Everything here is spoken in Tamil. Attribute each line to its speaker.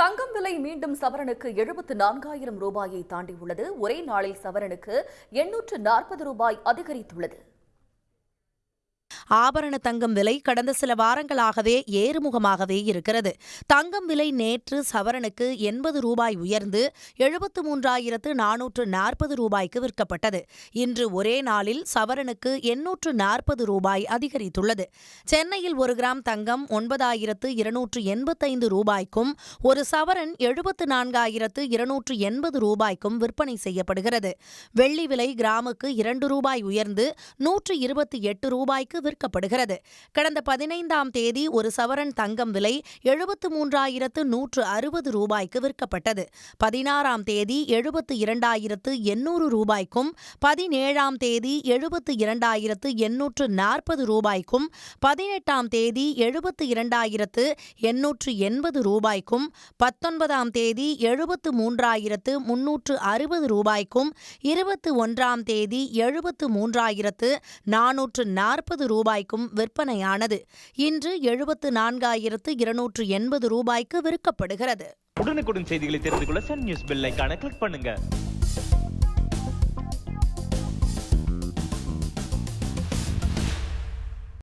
Speaker 1: தங்கம் விலை மீண்டும் சவரனுக்கு 74,000 ரூபாயை தாண்டியுள்ளது. ஒரே நாளில் சவரனுக்கு 840 ரூபாய் அதிகரித்துள்ளது.
Speaker 2: ஆபரண தங்கம் விலை கடந்த சில வாரங்களாகவே ஏறுமுகமாகவே இருக்கிறது. தங்கம் விலை நேற்று சவரனுக்கு 80 ரூபாய் உயர்ந்து 73,440 ரூபாய்க்கு விற்கப்பட்டது. இன்று ஒரே நாளில் சவரனுக்கு 840 ரூபாய் அதிகரித்துள்ளது. சென்னையில் 1 கிராம் தங்கம் 9,285 ரூபாய்க்கும் ஒரு சவரன் 74,280 ரூபாய்க்கும் விற்பனை செய்யப்படுகிறது. வெள்ளி விலை கிராமுக்கு 2 ரூபாய் உயர்ந்து 128 ரூபாய்க்கு விற்கப்படுகிறது. கடந்த 15ஆம் தேதி ஒரு சவரன் தங்கம் விலை 73,160 ரூபாய்க்கு விற்கப்பட்டது. 16ஆம் தேதி 72,800 ரூபாய்க்கும் 17ஆம் தேதி 72,840 ரூபாய்க்கும் 18ஆம் தேதி 72,880 ரூபாய்க்கும் 19ஆம் தேதி 73,360 ரூபாய்க்கும் 21ஆம் தேதி 73,440 ரூபாய்க்கும் விற்பனையானது. இன்று 74,280 ரூபாய்க்கு விற்கப்படுகிறது.
Speaker 3: உடனுக்குடன் செய்திகளை தெரிந்து கொள்ள சன் நியூஸ் பெல் ஐகானை கிளிக் பண்ணுங்க.